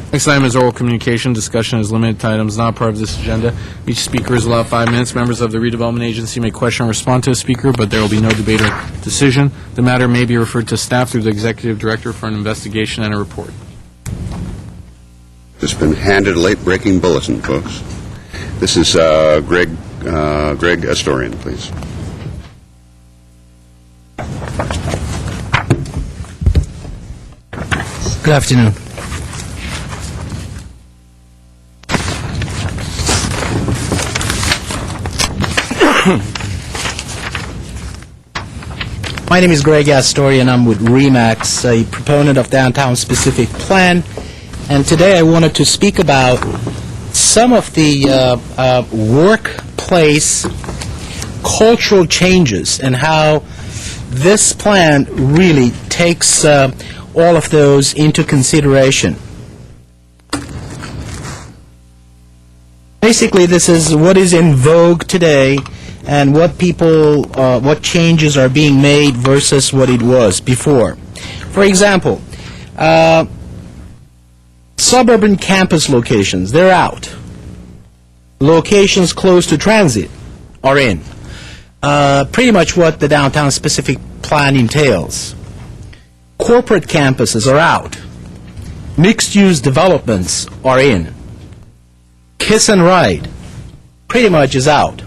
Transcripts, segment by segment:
Next item is oral communication. Discussion is limited to items not part of this agenda. Each speaker is allowed 5 minutes. Members of the redevelopment agency may question or respond to a speaker, but there will be no debate or decision. The matter may be referred to staff through the executive director for an investigation and a report. It's been handed a late-breaking bulletin, folks. This is Greg Astorian, please. Good afternoon. My name is Greg Astorian. I'm with RE/MAX, a proponent of downtown specific plan, and today I wanted to speak about some of the workplace cultural changes and how this plan really takes all of those into consideration. Basically, this is what is in vogue today and what what changes are being made versus what it was before. For example, suburban campus locations, they're out. Locations close to transit are in. Pretty much what the downtown specific plan entails. Corporate campuses are out. Mixed-use developments are in. Kiss and ride pretty much is out.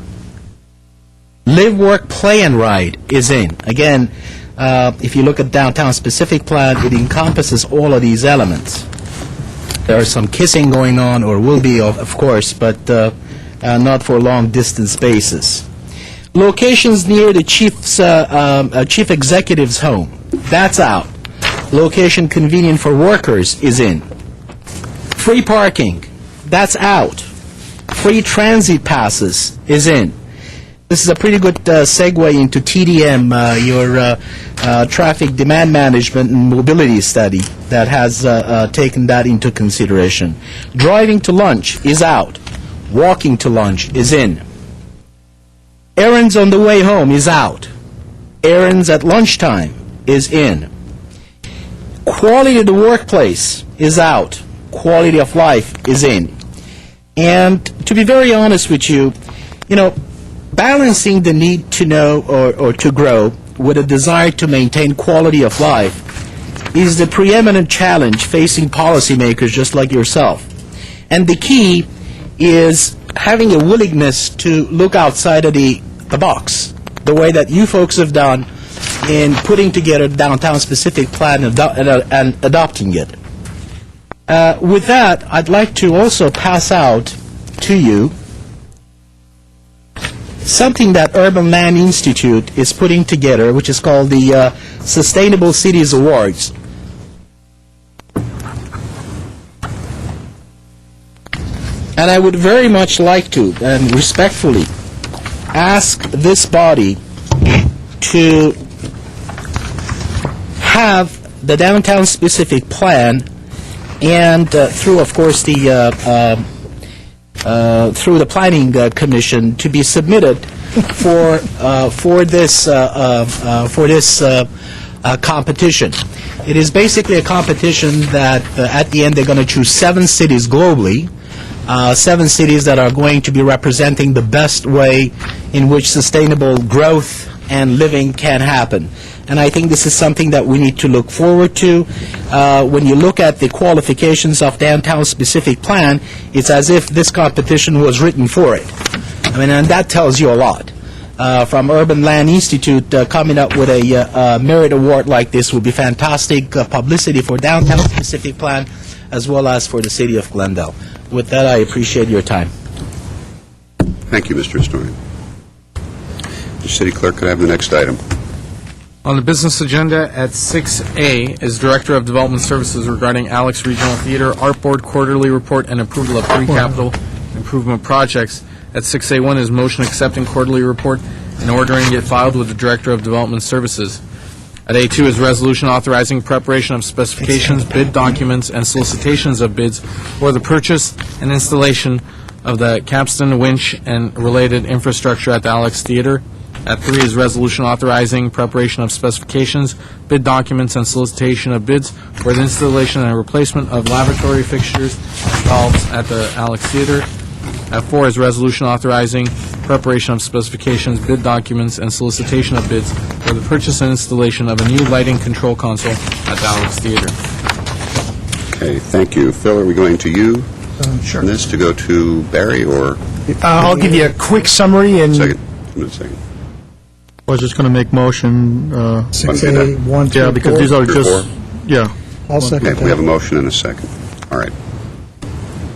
Live, work, play, and ride is in. Again, if you look at downtown specific plan, it encompasses all of these elements. There are some kissing going on, or will be, of course, but not for a long-distance basis. Locations near the chief executive's home, that's out. Location convenient for workers is in. Free parking, that's out. Free transit passes is in. This is a pretty good segue into TDM, your traffic demand management and mobility study that has taken that into consideration. Driving to lunch is out. Walking to lunch is in. Errands on the way home is out. Errands at lunchtime is in. Quality of the workplace is out. Quality of life is in. And to be very honest with you, balancing the need to know or to grow with a desire to maintain quality of life is the preeminent challenge facing policymakers just like yourself. And the key is having a willingness to look outside of the box, the way that you folks have done in putting together a downtown-specific plan and adopting it. With that, I'd like to also pass out to you something that Urban Land Institute is putting together, which is called the Sustainable Cities Awards. And I would very much like to, and respectfully, ask this body to have the downtown-specific plan and through, of course, through the Planning Commission to be submitted for this competition. It is basically a competition that at the end they're going to choose 7 cities globally, 7 cities that are going to be representing the best way in which sustainable growth and living can happen. And I think this is something that we need to look forward to. When you look at the qualifications of downtown-specific plan, it's as if this competition was written for it. I mean, and that tells you a lot. From Urban Land Institute, coming up with a merit award like this would be fantastic publicity for downtown-specific plan, as well as for the city of Glendale. With that, I appreciate your time. Thank you, Mr. Astorian. The city clerk could have the next item. On the business agenda at 6A is Director of Development Services regarding Alex Regional Theater, Art Board Quarterly Report, and approval of 3 capital improvement projects. At 6A1 is motion accepting quarterly report and ordering it filed with the Director of Development Services. At A2 is resolution authorizing preparation of specifications, bid documents, and solicitations of bids for the purchase and installation of the capstan winch and related infrastructure at the Alex Theater. At 3 is resolution authorizing preparation of specifications, bid documents, and solicitation of bids for the installation and replacement of lavatory fixtures and valves at the Alex Theater. At 4 is resolution authorizing preparation of specifications, bid documents, and solicitation of bids for the purchase and installation of a new lighting control console at the Alex Theater. Okay, thank you. Phil, are we going to you Sure. on this, to go to Barry, or I'll give you a quick summary and... second? Give me a second. I was just going to make motion, 6A, 1, 2, yeah, because these are Three or just, four? yeah. I'll second Okay, we have a that. motion and a second. All right.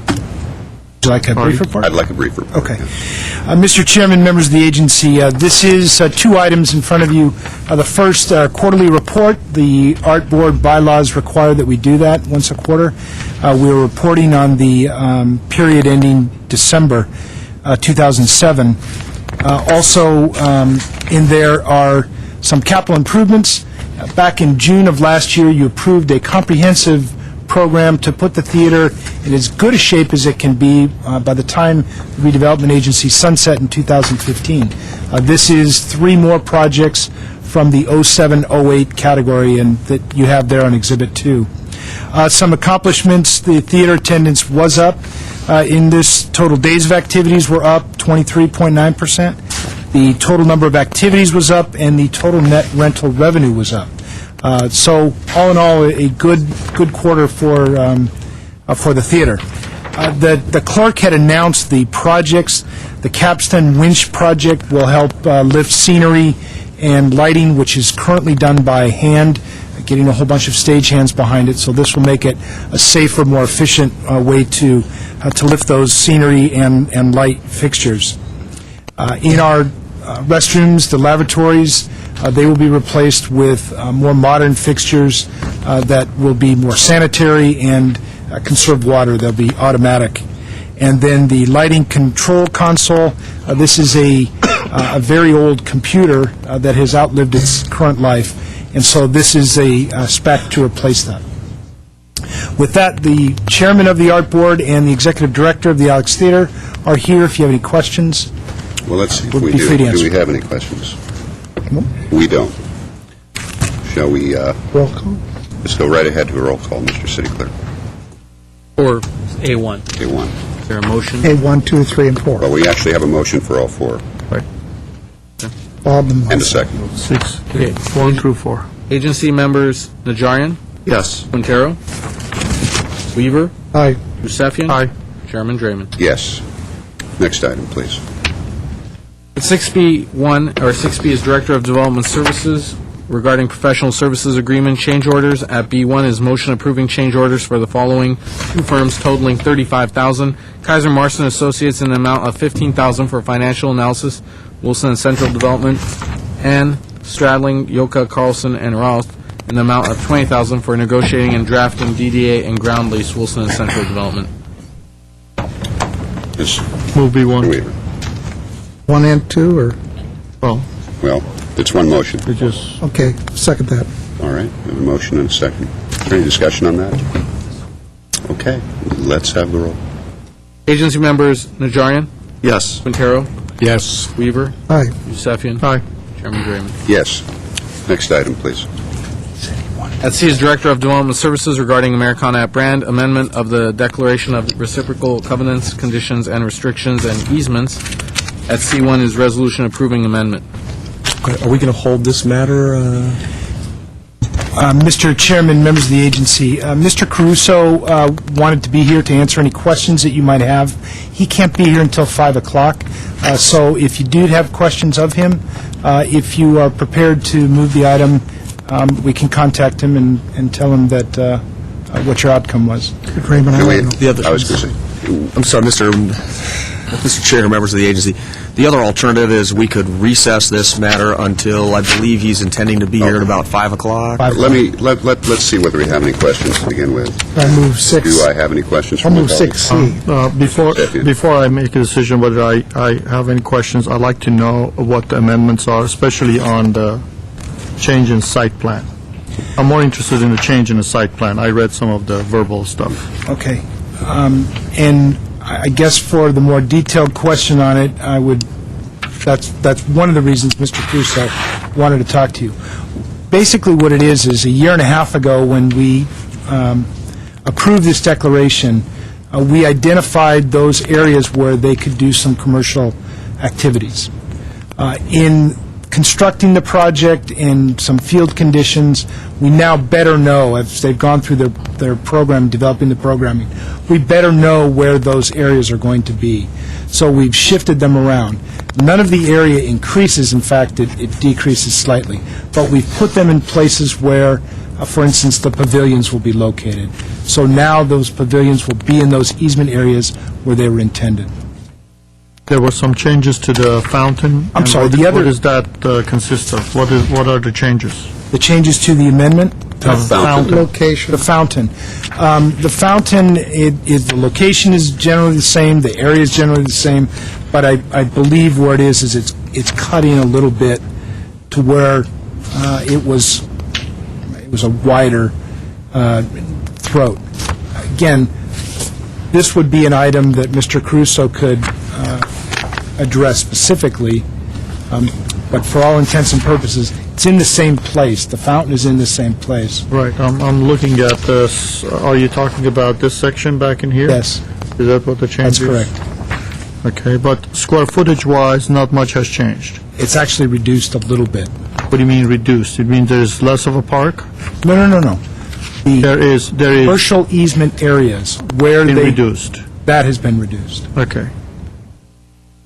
Would you like a brief report? I'd like a brief report. Okay. yeah. Mr. Chairman, members of the agency, this is two items in front of you. The first, quarterly report. The Art Board bylaws require that we do that once a quarter. We're reporting on the period ending December 2007. Also, in there are some capital improvements. Back in June of last year, you approved a comprehensive program to put the theater in as good a shape as it can be by the time the redevelopment agency sunset in 2015. This is 3 more projects from the 07-08 category, and that you have there on Exhibit 2. Some accomplishments: the theater attendance was up. In this, total days of activities were up 23.9%. The total number of activities was up, and the total net rental revenue was up. So, all in all, a good quarter for the theater. The clerk had announced the projects. The Capstan Winch project will help lift scenery and lighting, which is currently done by hand, getting a whole bunch of stagehands behind it. So this will make it a safer, more efficient way to lift those scenery and light fixtures. In our restrooms, the lavatories, they will be replaced with more modern fixtures that will be more sanitary and conserve water. They'll be automatic. And then the lighting control console, this is a very old computer that has outlived its current life, and so this is a spec to replace that. With that, the chairman of the Art Board and the executive director of the Alex Theater are here if you have any questions. Well, let's see if Would we be do. free to Do answer. we have any questions? We don't. Shall we Roll call. just go right ahead to a roll call, Mr. City Clerk? Or A1. A1. Is there a motion? A, 1, 2, 3, and 4. Well, we actually have a motion for all 4, Bob and and a second. 6, Okay. 1 through 4. Agency members Najarian, Yes. Quintero, Weaver, Aye. Yusefian. Aye. Chairman Draymond. Yes. Next item, please. At 6B1, or 6B is Director of Development Services regarding professional services agreement change orders. At B1 is motion approving change orders for the following 2 firms totaling $35,000. Kaiser Marston Associates in the amount of $15,000 for financial analysis, Wilson and Central Development, and Stradling, Yoka, Carlson, and Roth in the amount of $20,000 for negotiating and drafting DDA and ground lease, Wilson and Central Development. Ms. Move B1. Weaver. 1 and 2, or? Well, Well, it's one motion. it just, Okay, second that. All right, we have a motion and a second. Is there any discussion on that? Okay, let's have the roll. Agency members Najarian, yes. Quintero, Yes. Weaver, Aye. Yusefian. Aye. Chairman Draymond. Yes. Next item, please. At C is Director of Development Services regarding Americana at Brand, amendment of the Declaration of Reciprocal Covenants, Conditions, and Restrictions and Easements. At C1 is Resolution Approving Amendment. Are we going to hold this matter? Mr. Chairman, members of the agency, Mr. Caruso wanted to be here to answer any questions that you might have. He can't be here until 5 o'clock, so if you do have questions of him, if you are prepared to move the item, we can contact him and tell him that what your outcome was. Raymond, Do we- The other- I was going to say, I'm sorry, Mr. Chair, members of the agency. The other alternative is we could recess this matter until, I believe he's intending to be here at about 5 o'clock. let's see whether we have any questions to begin with. I move 6. Do I have any questions I'll from my move colleagues? 6C. Before I make a decision whether I have any questions, I'd like to know what the amendments are, especially on the change in site plan. I'm more interested in the change in the site plan. I read some of the verbal stuff. Okay. And I guess for the more detailed question on it, I would That's one of the reasons Mr. Crusoe wanted to talk to you. Basically, what it is a year and a half ago, when we approved this declaration, we identified those areas where they could do some commercial activities. In constructing the project in some field conditions, we now better know, as they've gone through their program, developing the programming, we better know where those areas are going to be. So we've shifted them around. None of the area increases, in fact, it decreases slightly. But we've put them in places where, for instance, the pavilions will be located. So now those pavilions will be in those easement areas where they were intended. There were some changes to the fountain. I'm and sorry, what- the other- What does that consist of? What are the changes? The changes to the amendment? Fountain. Location. The fountain. The fountain, the location is generally the same, the area is generally the same, but I believe where it is it's cutting a little bit to where it was a wider throat. Again, this would be an item that Mr. Caruso could address specifically, but for all intents and purposes, it's in the same place. The fountain is in the same place. Right, I'm looking at this. Are you talking about this section back in here? Yes, Is that what the change that's is? correct. Okay, but square footage-wise, not much has changed. It's actually reduced a little bit. What do you mean reduced? It means there's less of a park? No. The There is commercial easement areas where been they... reduced. That has been reduced. Okay,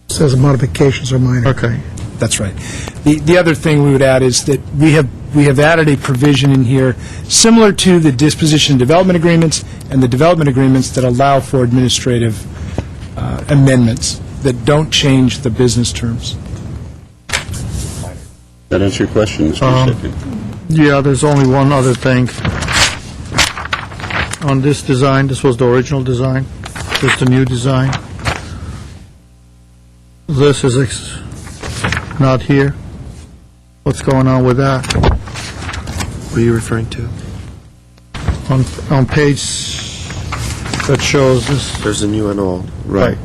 Says modifications are minor. okay. That's right. The other thing we would add is that we have added a provision in here similar to the disposition development agreements and the development agreements that allow for administrative amendments that don't change the business terms. That answer your question, Mr. Shipkin? Yeah, there's only one other thing. On this design, this was the original design, this is the new design. This is not here. What's going on with that? What are you referring to? On page that shows this, There's a new and old. right.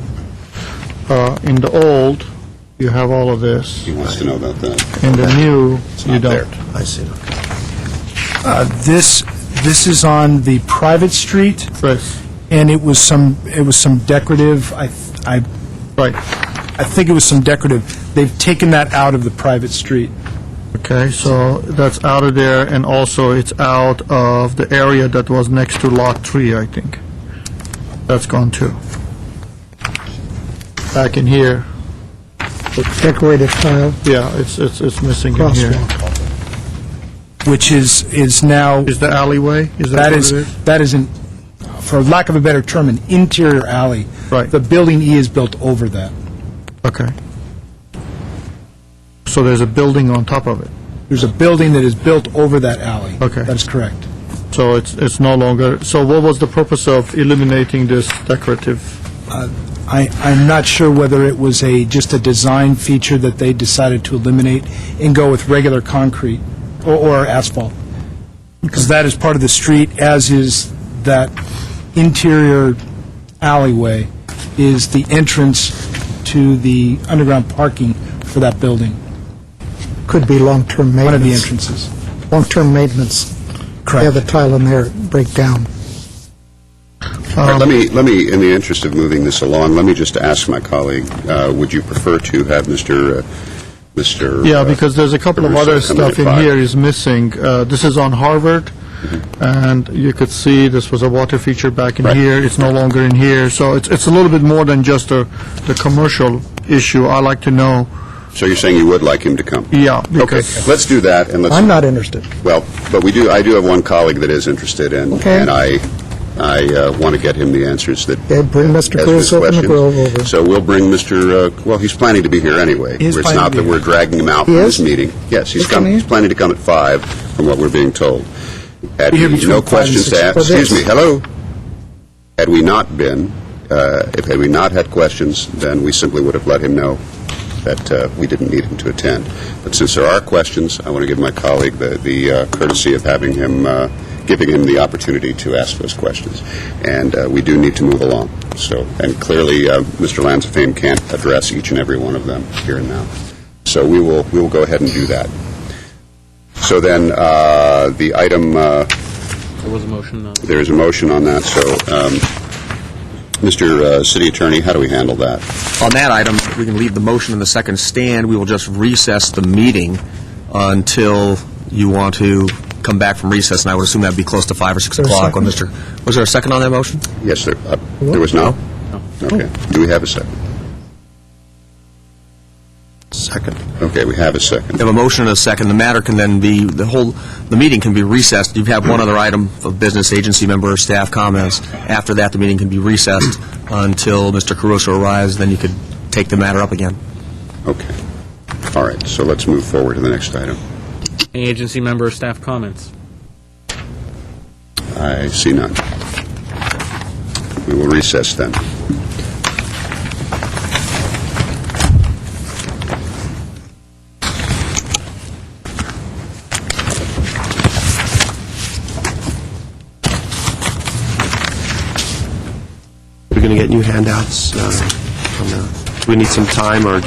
In the old, you have all of this. He wants to know about that. In the new, you not there. don't. I see. This is on the private street, Yes, and it was some decorative, I right. think it was some decorative. They've taken that out of the private street. Okay, so that's out of there, and also it's out of the area that was next to Lot 3, I think. That's gone too. Back in here, Decorated tile, yeah, it's missing in here. crosswalk. Which is now, Is the alleyway, is that what it is? that is, for lack of a better term, an interior alley. Right. The Building E is built over that. Okay. So there's a building on top of it. There's a building that is built over that alley. Okay. That is correct. So it's no longer, so what was the purpose of eliminating this decorative? I'm not sure whether it was just a design feature that they decided to eliminate and go with regular concrete or asphalt, because that is part of the street, as is that interior alleyway is the entrance to the underground parking for that building, Could be long-term maintenance. one of the entrances. Long-term maintenance. Correct. Have the tile in there break down. All right, let me, in the interest of moving this along, let me just ask my colleague, would you prefer to have Mr. Yeah, because there's a couple of Caruso other come in at stuff in 5? here is missing. This is on Harvard, and you could see this was a water feature back in Right. here. It's no longer in here. So it's a little bit more than just the commercial issue. I like to know, So you're saying you would like him to come? yeah, Okay, because, let's do that, and let's... I'm not interested. Well, but I do have one colleague that is interested, and Okay. and I want to get him the answers that... Okay, bring Mr. as to his Caruso and questions. McGrove over. So we'll bring Mr., well, he's planning to be here anyway. He is It's planning not to that be we're here. dragging him out He from is? this meeting. Yes, He's coming? he's planning to come at 5, from what we're being told. Had Be here we between no 5 and questions 6 to ask... for this. Excuse me, hello? Had we not been, had we not had questions, then we simply would have let him know that we didn't need him to attend. But since there are questions, I want to give my colleague the courtesy of having him giving him the opportunity to ask those questions. And we do need to move along. So, and clearly, Mr. Lanzafame can't address each and every one of them here and now. So we will go ahead and do that. So then, the item, There was a motion. there is a motion on that. So, Mr. City Attorney, how do we handle that? On that item, we can leave the motion and the second stand. We will just recess the meeting until you want to come back from recess, and I would assume that'd be close to 5 or 6 there a o'clock. When second? was there a second on that motion? Yes, there was no? Okay. Do we have a second? Second. Okay, we have a second. We have a motion and a second. The matter can then be, the meeting can be recessed. You have one other item of business, agency member or staff comments. After that, the meeting can be recessed until Mr. Caruso arrives, then you could take the matter up again. Okay. All right, so let's move forward to the next item. Any agency member or staff comments? I see none. We will recess then. We're going to get new handouts. Do we need some time, or